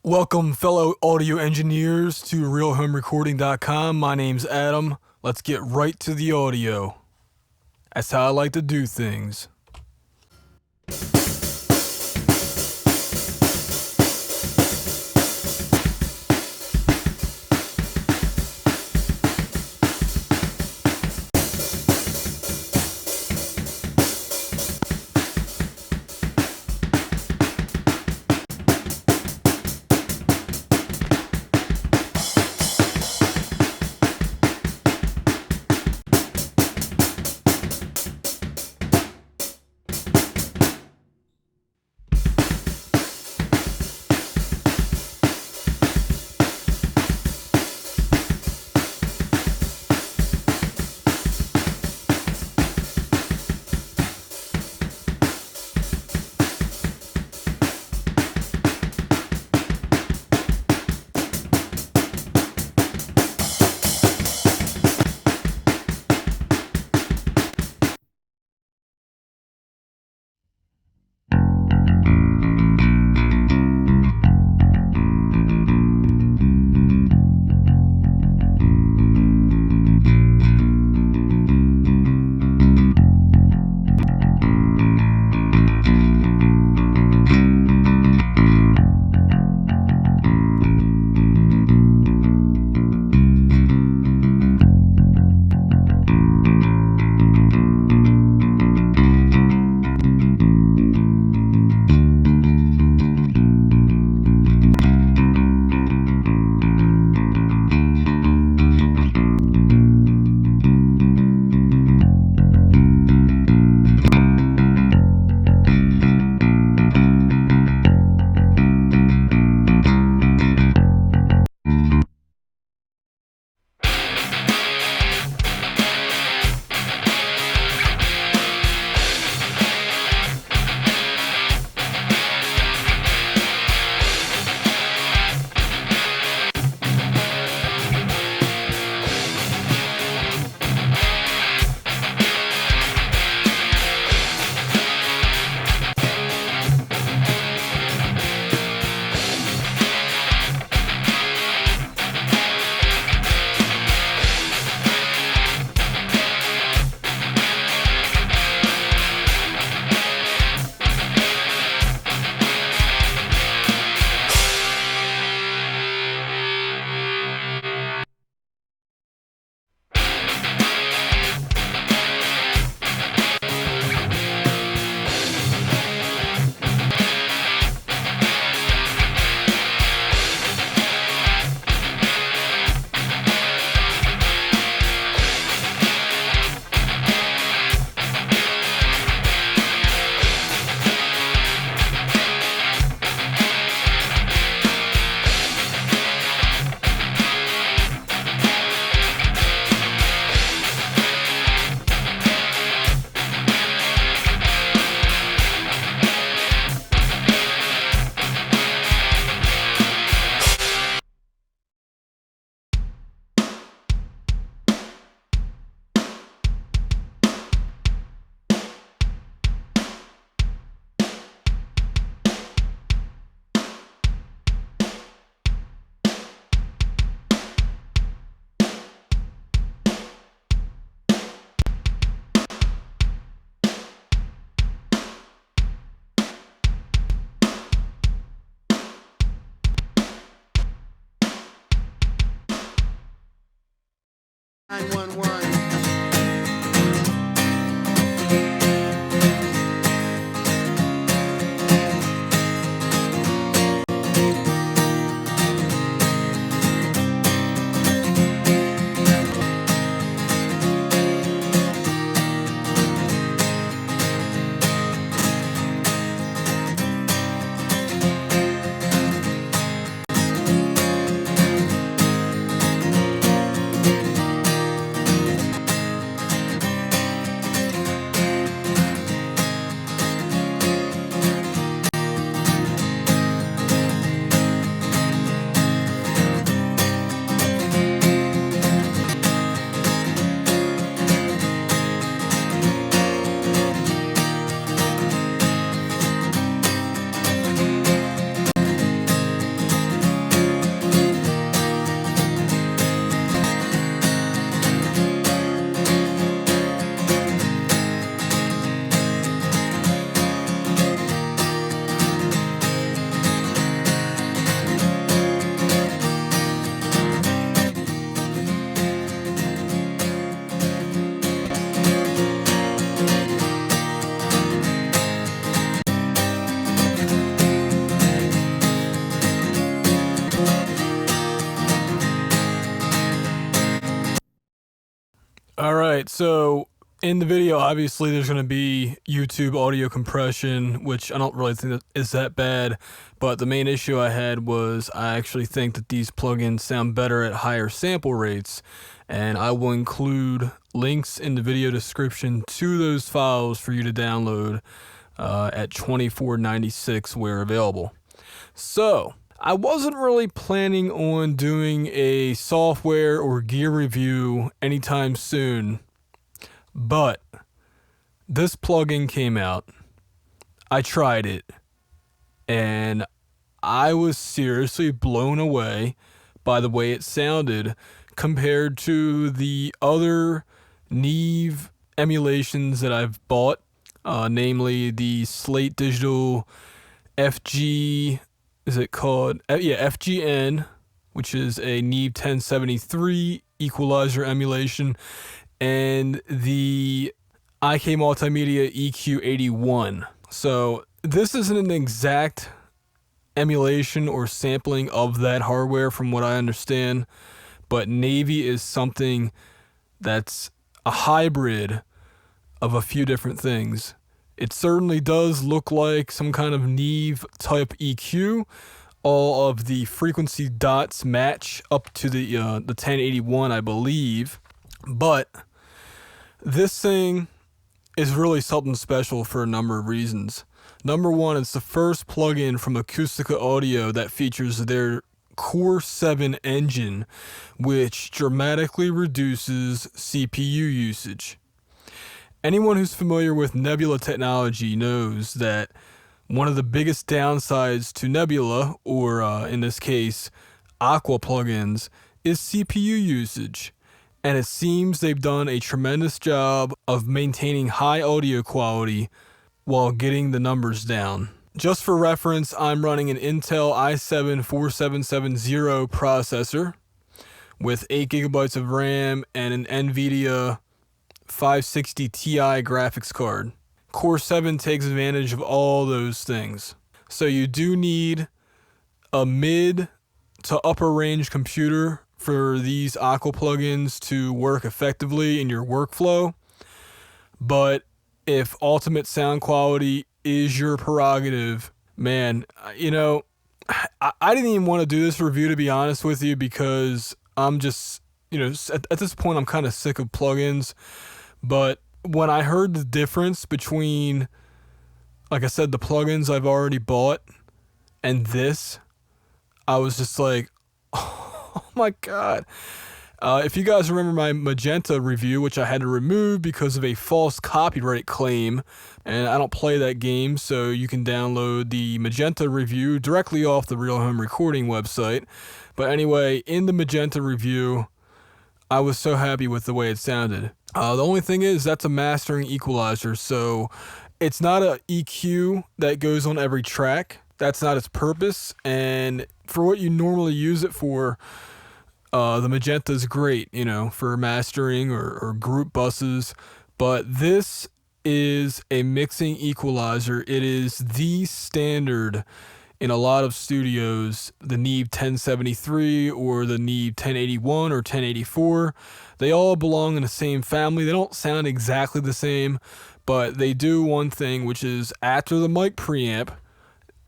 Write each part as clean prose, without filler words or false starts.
Welcome, fellow audio engineers, to RealHomeRecording.com. My name's Adam. Let's get right to the audio. That's how I like to do things. Alright, so in the video, obviously there's going to be YouTube audio compression, which I don't really think that is that bad, but the main issue I had was I actually think that these plugins sound better at higher sample rates, and I will include links in the video description to those files for you to download at $24.96 where available. So, I wasn't really planning on doing a software or gear review anytime soon, but this plugin came out, I tried it, and I was seriously blown away by the way it sounded compared to the other Neve emulations that I've bought, namely the Slate Digital FG, is it called? Yeah, FGN, which is a Neve 1073 equalizer emulation, and the IK Multimedia EQ81. So this isn't an exact emulation or sampling of that hardware from what I understand, but Nave is something that's a hybrid of a few different things. It certainly does look like some kind of Neve type EQ. All of the frequency dots match up to the 1081, I believe. But this thing is really something special for a number of reasons. Number one, it's the first plugin from Acustica Audio that features their Core 7 engine, which dramatically reduces CPU usage. Anyone who's familiar with Nebula technology knows that one of the biggest downsides to Nebula, or in this case, Aqua plugins, is CPU usage. And it seems they've done a tremendous job of maintaining high audio quality while getting the numbers down. Just for reference, I'm running an Intel i7-4770 processor with 8 gigabytes of RAM and an NVIDIA 560 Ti graphics card. Core 7 takes advantage of all those things. So you do need a mid to upper range computer for these Aqua plugins to work effectively in your workflow. But if ultimate sound quality is your prerogative, man, you know, I didn't even want to do this review, to be honest with you, because I'm just, you know, at this point I'm kind of sick of plugins. But when I heard the difference between, like I said, the plugins I've already bought and this, I was just like, oh my God. If you guys remember my Magenta review, which I had to remove because of a false copyright claim, and I don't play that game, so you can download the Magenta review directly off the Real Home Recording website. But anyway, in the Magenta review, I was so happy with the way it sounded. The only thing is that's a mastering equalizer, so it's not a EQ that goes on every track. That's not its purpose, and for what you normally use it for, the Magenta is great, you know, for mastering or group buses, but this is a mixing equalizer. It is the standard in a lot of studios. The Neve 1073 or the Neve 1081 or 1084, they all belong in the same family. They don't sound exactly the same, but they do one thing, which is after the mic preamp,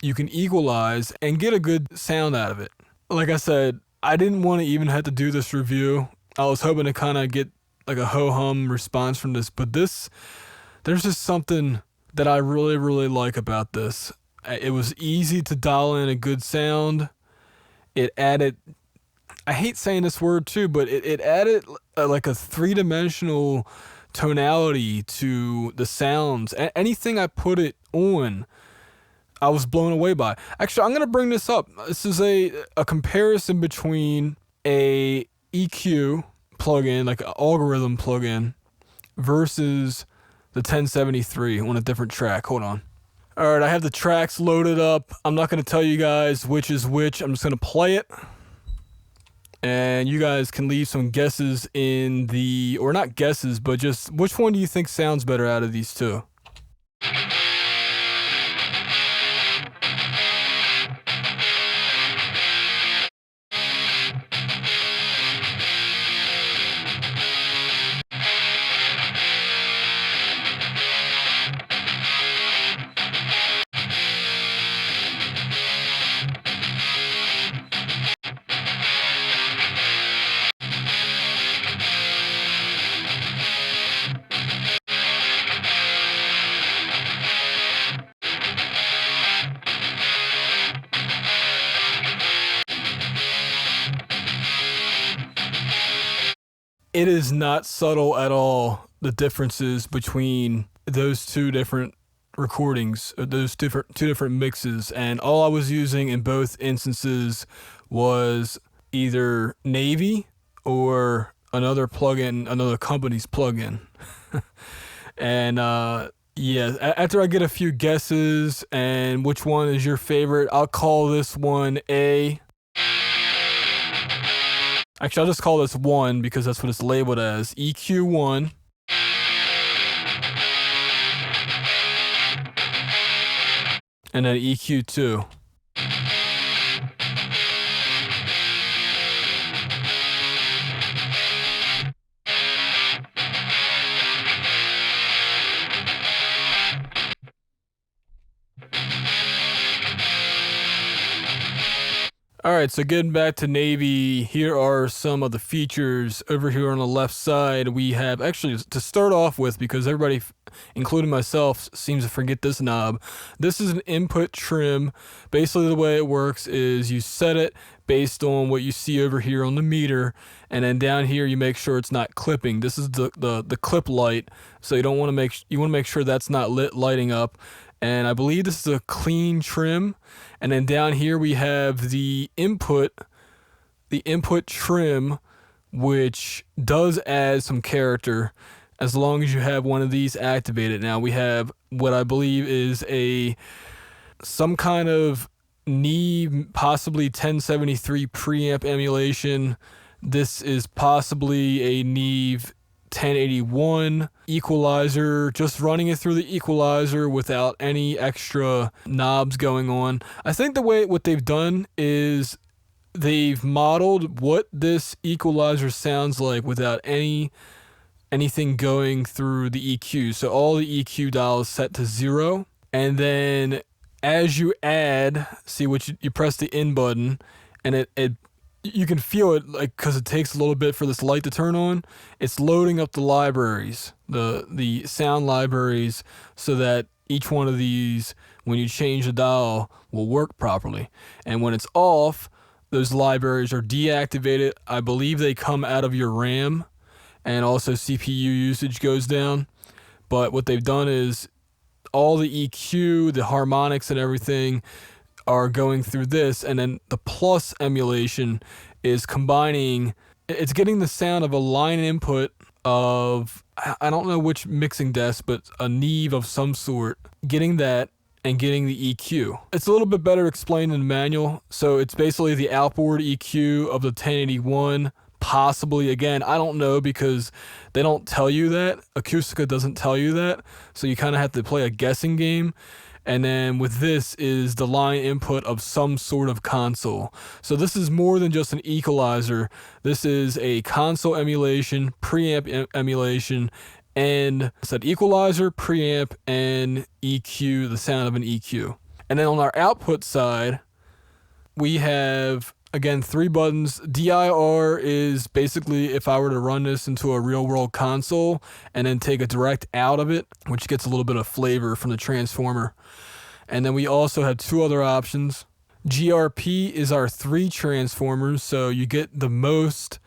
you can equalize and get a good sound out of it. Like I said, I didn't want to even have to do this review. I was hoping to kind of get like a ho-hum response from this, but there's just something that I really, really like about this. It was easy to dial in a good sound. It added, I hate saying this word too, but it added like a three-dimensional tonality to the sounds. Anything I put it on, I was blown away by. Actually, I'm going to bring this up. This is a comparison between a EQ plugin, like an algorithm plugin, versus the 1073 on a different track. Hold on. All right, I have the tracks loaded up. I'm not going to tell you guys which is which. I'm just going to play it. And you guys can leave some guesses in the, or not guesses, but just which one do you think sounds better out of these two? it is not subtle at all, the differences between those two different recordings, those two different mixes. And all I was using in both instances was either Nave or another plugin, another company's plugin. And yeah, after I get a few guesses and which one is your favorite, I'll call this one A. Actually, I'll just call this 1 because that's what it's labeled as. EQ1. And then EQ2. Alright, so getting back to Nave, here are some of the features. Over here on the left side, we have, actually, to start off with, because everybody, including myself, seems to forget this knob. This is an input trim. Basically, the way it works is you set it based on what you see over here on the meter, and then down here you make sure it's not clipping. This is the clip light, so you want to make sure that's not lighting up. And I believe this is a clean trim. And then down here we have the input trim, which does add some character as long as you have one of these activated. Now we have what I believe is some kind of Neve, possibly 1073 preamp emulation. This is possibly a Neve 1081 equalizer, just running it through the equalizer without any extra knobs going on. I think what they've done is they've modeled what this equalizer sounds like without anything going through the EQ. So all the EQ dials set to 0, and then as you add, see what you press the in button, and you can feel it, like, because it takes a little bit for this light to turn on. It's loading up the libraries, the sound libraries, so that each one of these, when you change the dial, will work properly. And when it's off, those libraries are deactivated. I believe they come out of your RAM, and also CPU usage goes down. But what they've done is all the EQ, the harmonics and everything are going through this, and then the plus emulation is combining, it's getting the sound of a line input of, I don't know which mixing desk, but a Neve of some sort, getting that and getting the EQ. It's a little bit better explained in the manual. So it's basically the outboard EQ of the 1081, possibly. Again, I don't know, because they don't tell you that. Acustica doesn't tell you that, so you kind of have to play a guessing game. And then with this is the line input of some sort of console. So this is more than just an equalizer. This is a console emulation, preamp emulation, and it's an equalizer, preamp, and EQ, the sound of an EQ. And then on our output side, we have, again, 3 buttons. DIR is basically if I were to run this into a real world console and then take a direct out of it, which gets a little bit of flavor from the transformer. And then we also have 2 other options. GRP is our 3 transformers, so you get the most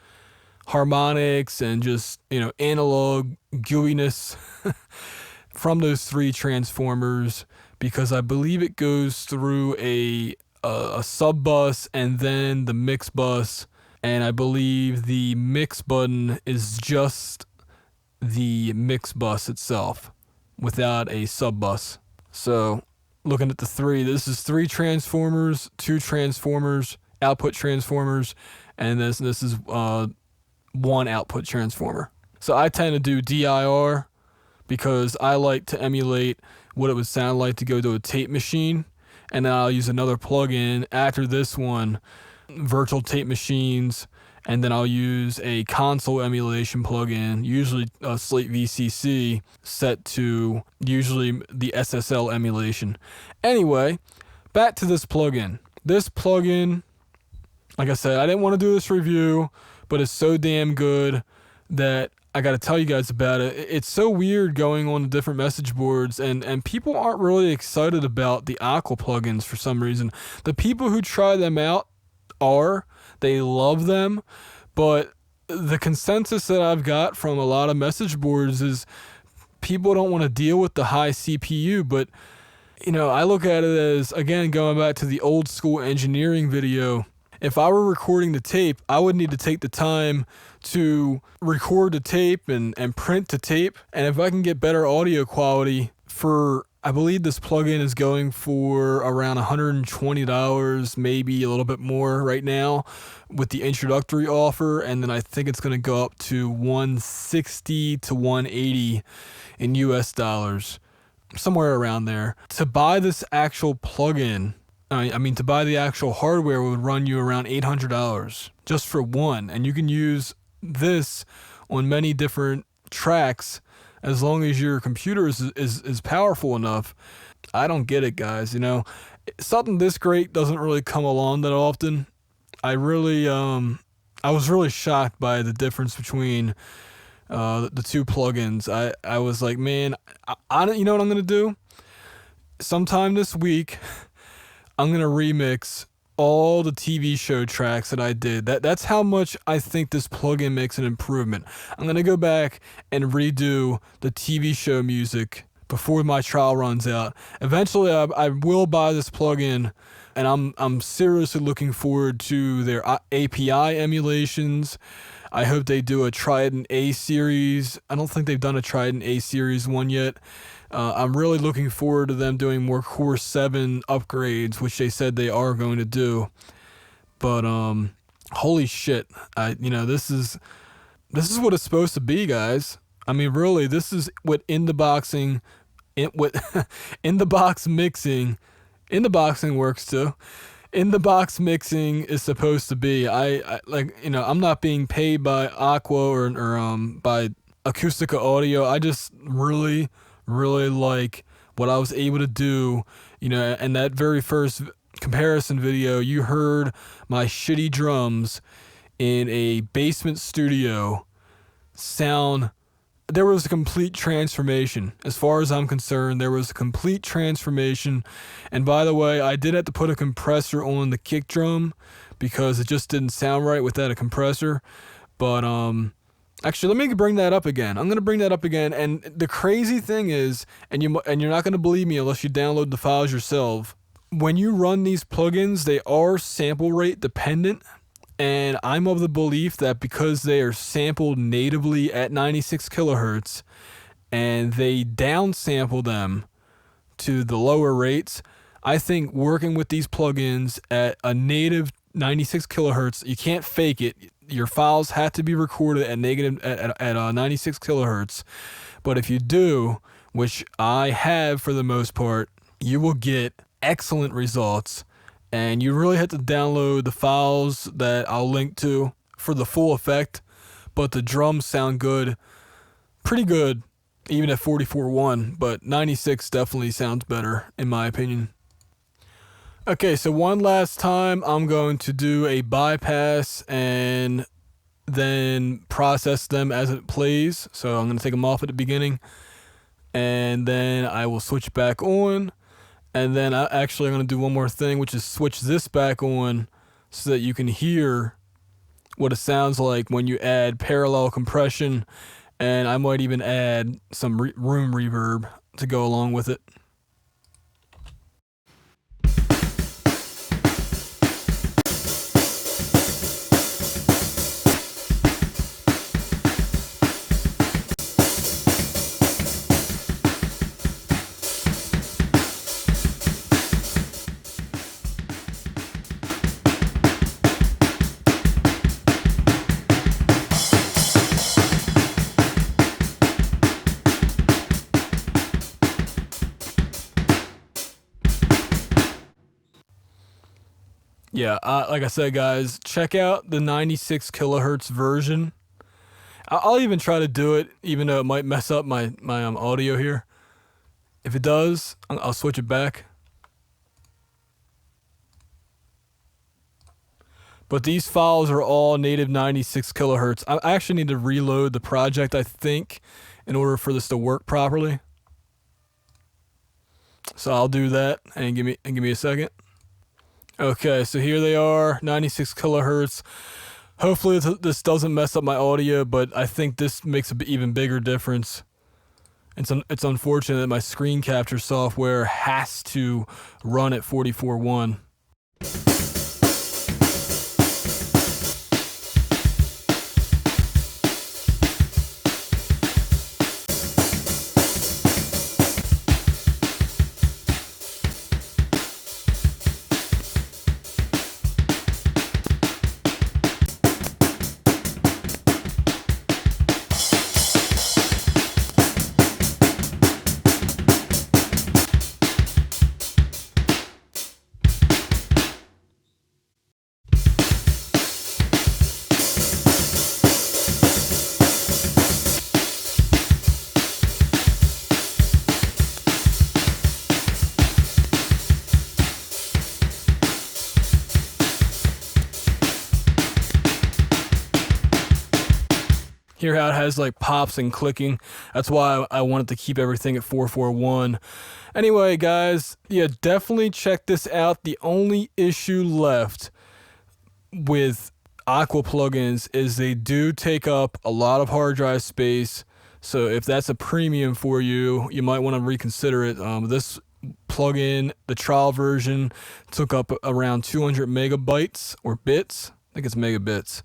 harmonics and just, analog gooiness from those 3 transformers, because I believe it goes through a sub bus and then the mix bus, and I believe the mix button is just the mix bus itself without a sub bus. So looking at the 3, this is 3 transformers, 2 transformers, output transformers, and this is 1 output transformer. So I tend to do DIR because I like to emulate what it would sound like to go to a tape machine. And then I'll use another plugin after this one, virtual tape machines, and then I'll use a console emulation plugin, usually Slate VCC, set to usually the SSL emulation. Anyway, back to this plugin. This plugin, like I said, I didn't want to do this review, but it's so damn good that I got to tell you guys about it. It's so weird going on the different message boards, and people aren't really excited about the Aqua plugins for some reason. The people who try them out they love them, but the consensus that I've got from a lot of message boards is people don't want to deal with the high CPU, but I look at it as, again, going back to the old school engineering video. If I were recording the tape, I would need to take the time to record the tape and print the tape. And if I can get better audio quality for, I believe this plugin is going for around $120, maybe a little bit more right now with the introductory offer. And then I think it's going to go up to $160 to $180 in US dollars, somewhere around there. To buy this actual plugin, to buy the actual hardware would run you around $800 just for one. And you can use this on many different tracks as long as your computer is powerful enough. I don't get it, guys. Something this great doesn't really come along that often. I was really shocked by the difference between the two plugins. I was like, man, you know what I'm going to do? Sometime this week, I'm going to remix all the TV show tracks that I did. That's how much I think this plugin makes an improvement. I'm going to go back and redo the TV show music before my trial runs out. Eventually, I will buy this plugin, and I'm seriously looking forward to their API emulations. I hope they do a Trident A series. I don't think they've done a Trident A series one yet. I'm really looking forward to them doing more Core 7 upgrades, which they said they are going to do. But holy shit, this is what it's supposed to be, guys. I mean, really, this is what in the box mixing, in the boxing works too. In the box mixing is supposed to be. I'm not being paid by Aqua or by Acustica Audio. I just really like what I was able to do. In that very first comparison video, you heard my shitty drums in a basement studio sound. There was a complete transformation. As far as I'm concerned, there was a complete transformation. And by the way, I did have to put a compressor on the kick drum because it just didn't sound right without a compressor. But actually, let me bring that up again. I'm going to bring that up again. And the crazy thing is, and you're not going to believe me unless you download the files yourself, when you run these plugins, they are sample rate dependent. And I'm of the belief that because they are sampled natively at 96 kilohertz and they downsample them to the lower rates, I think working with these plugins at a native 96 kilohertz, you can't fake it. Your files have to be recorded at 96 kilohertz. But if you do, which I have for the most part, you will get excellent results. And you really have to download the files that I'll link to for the full effect. But the drums sound good, pretty good, even at 44.1. But 96 definitely sounds better, in my opinion. Okay, so one last time, I'm going to do a bypass and then process them as it plays. So I'm going to take them off at the beginning. And then I will switch back on. And then I'm going to do one more thing, which is switch this back on so that you can hear what it sounds like when you add parallel compression. And I might even add some room reverb to go along with it. Yeah, like I said, guys, check out the 96 kilohertz version. I'll even try to do it, even though it might mess up my audio here. If it does, I'll switch it back. But these files are all native 96 kilohertz. I actually need to reload the project, I think, in order for this to work properly. So I'll do that, and give me a second. Okay, so here they are, 96 kilohertz. Hopefully this doesn't mess up my audio, but I think this makes an even bigger difference. It's unfortunate that my screen capture software has to run at 44.1. Hear how it has like pops and clicking. That's why I wanted to keep everything at 441. Anyway, guys, yeah, definitely check this out. The only issue left with Aqua plugins is they do take up a lot of hard drive space. So if that's a premium for you, you might want to reconsider it. This plugin, the trial version, took up around 200 megabytes or bits. I think it's megabits.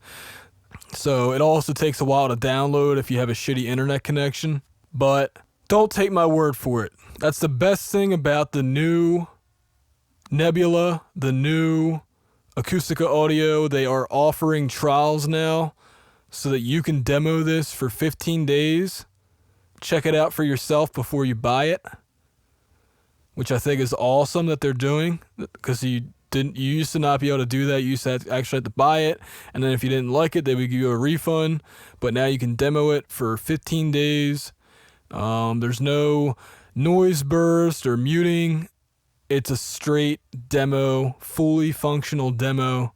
So it also takes a while to download if you have a shitty internet connection. But don't take my word for it. That's the best thing about the new Nebula, the new Acustica Audio. They are offering trials now so that you can demo this for 15 days. Check it out for yourself before you buy it, which I think is awesome that they're doing, because you used to not be able to do that. You used to actually have to buy it, and then if you didn't like it, they would give you a refund. But now you can demo it for 15 days. There's no noise burst or muting. It's a straight demo, fully functional demo,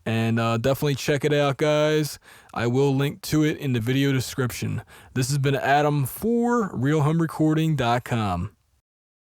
and definitely check it out, guys. I will link to it in the video description. This has been Adam for RealHomeRecording.com.